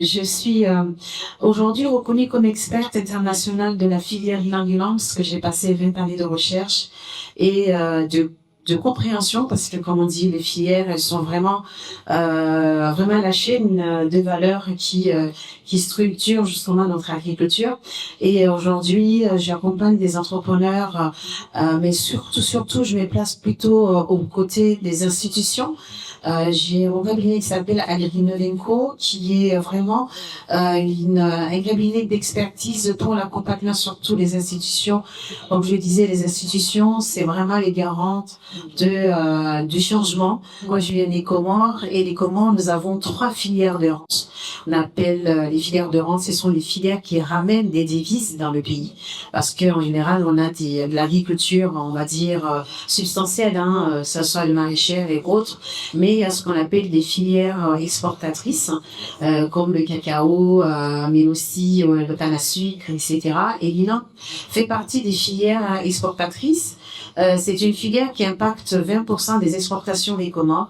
Je suis aujourd'hui reconnue comme experte internationale de la filière langue, parce que j'ai passé 20 années de recherche et de compréhension, parce que comme on dit, les filières, elles sont vraiment la chaîne de valeur qui structure justement notre agriculture. Et aujourd'hui, j'accompagne des entrepreneurs, mais surtout, je me place plutôt aux côtés des institutions. J'ai un cabinet qui s'appelle Alrinovenco, qui est vraiment un cabinet d'expertise pour l'accompagnement sur toutes les institutions. Comme je le disais, les institutions, c'est vraiment les garantes du changement. Moi, je viens des Comores, et les Comores, nous avons 3 filières de rente. On appelle les filières de rente, ce sont les filières qui ramènent des devises dans le pays. Parce qu'en général, on a de l'agriculture, on va dire, substantielle, ça soit le maraîcher et autres, mais il y a ce qu'on appelle des filières exportatrices, comme le cacao, mais aussi le canne à sucre, etc. Et l'Iran fait partie des filières exportatrices. C'est une filière qui impacte 20% des exportations des Comores.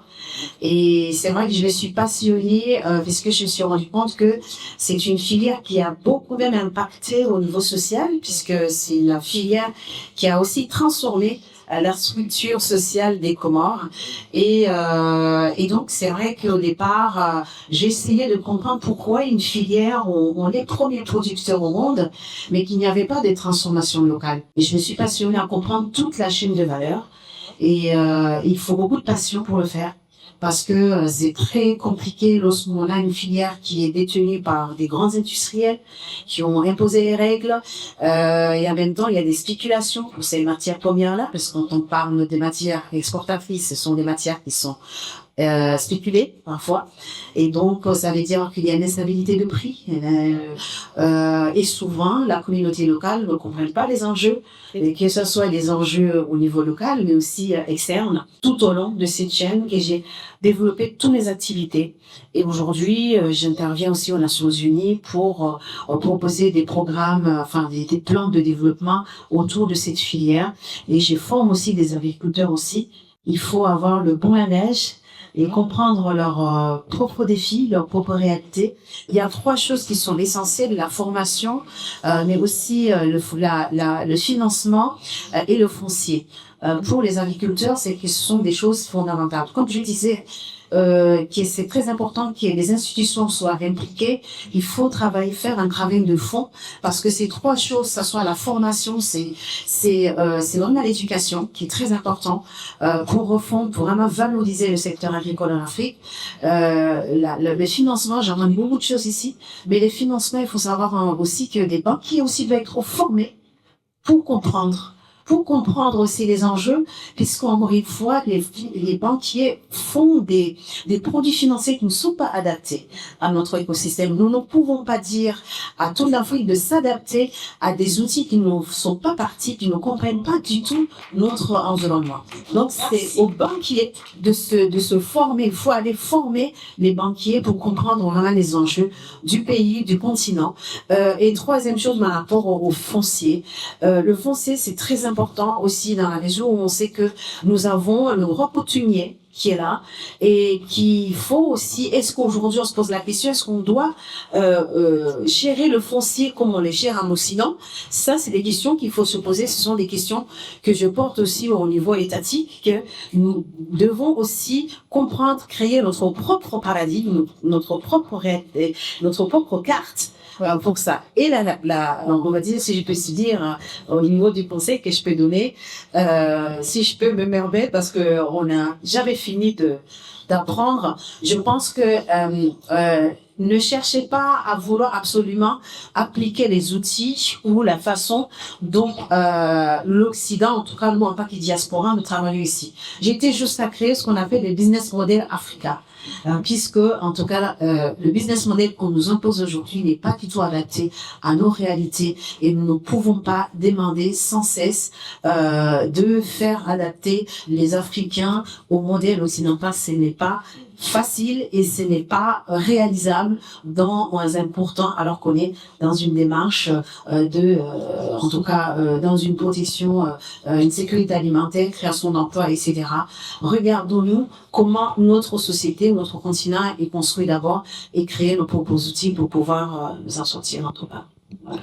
Et c'est vrai que je me suis passionnée puisque je me suis rendu compte que c'est une filière qui a beaucoup même impacté au niveau social, puisque c'est la filière qui a aussi transformé la structure sociale des Comores. Et donc, c'est vrai qu'au départ, j'ai essayé de comprendre pourquoi une filière où on est premier producteur au monde, mais qu'il n'y avait pas de transformation locale. Et je me suis passionnée à comprendre toute la chaîne de valeur. Et il faut beaucoup de passion pour le faire, parce que c'est très compliqué lorsqu'on a une filière qui est détenue par des grands industriels qui ont imposé les règles, et en même temps il y a des spéculations pour ces matières premières-là, parce que quand on parle des matières exportatrices, ce sont des matières qui sont spéculées parfois, et donc ça veut dire qu'il y a une instabilité de prix, et souvent la communauté locale ne comprend pas les enjeux, et que ce soit les enjeux au niveau local mais aussi externe, tout au long de cette chaîne que j'ai développé toutes mes activités. Et aujourd'hui, j'interviens aussi aux Nations Unies pour proposer des programmes, des plans de développement autour de cette filière. Et je forme aussi des agriculteurs aussi. Il faut avoir le bon manège et comprendre leurs propres défis, leurs propres réalités. Il y a 3 choses qui sont essentielles: la formation, mais aussi le financement et le foncier. Pour les agriculteurs, ce sont des choses fondamentales. Comme je disais, c'est très important que les institutions soient impliquées. Il faut faire un travail de fond, parce que ces 3 choses, ça soit la formation, c'est vraiment l'éducation qui est très important pour vraiment valoriser le secteur agricole en Afrique. Le financement, j'en ai beaucoup de choses ici, mais les financements, il faut savoir aussi que des banquiers aussi doivent être formés pour comprendre aussi les enjeux, puisqu'encore une fois, les banquiers font des produits financiers qui ne sont pas adaptés à notre écosystème. Nous ne pouvons pas dire à toute l'Afrique de s'adapter à des outils qui ne sont pas partis, qui ne comprennent pas du tout notre environnement. Donc, c'est aux banquiers de se former. Il faut aller former les banquiers pour comprendre vraiment les enjeux du pays, du continent. Et 3e chose, par rapport au foncier. Le foncier, c'est très important aussi, dans la mesure où on sait que nous avons le roi coutumier qui est là, et qu'il faut aussi, est-ce qu'aujourd'hui on se pose la question, est-ce qu'on doit gérer le foncier comme on le gère en Occident? Ça, c'est des questions qu'il faut se poser. Ce sont des questions que je porte aussi au niveau étatique, que nous devons aussi comprendre, créer notre propre paradigme, notre propre carte pour ça. Et on va dire, si je peux se dire, au niveau du conseil que je peux donner, si je peux me permettre, parce que on n'a jamais fini d'apprendre, je pense que ne cherchez pas à vouloir absolument appliquer les outils ou la façon dont l'Occident, en tout cas nous en tant que diaspora, nous travaillons ici. J'ai été juste à créer ce qu'on appelle le business model Africa. Puisque, en tout cas, le business model qu'on nous impose aujourd'hui n'est pas du tout adapté à nos réalités, et nous ne pouvons pas demander sans cesse de faire adapter les Africains au modèle occidental. Ce n'est pas facile et ce n'est pas réalisable dans un pourtant alors qu'on est dans une démarche en tout cas dans une protection, une sécurité alimentaire, création d'emplois, etc. Regardons-nous comment notre société, notre continent est construit d'abord et créer nos propres outils pour pouvoir nous en sortir en tout cas. Voilà.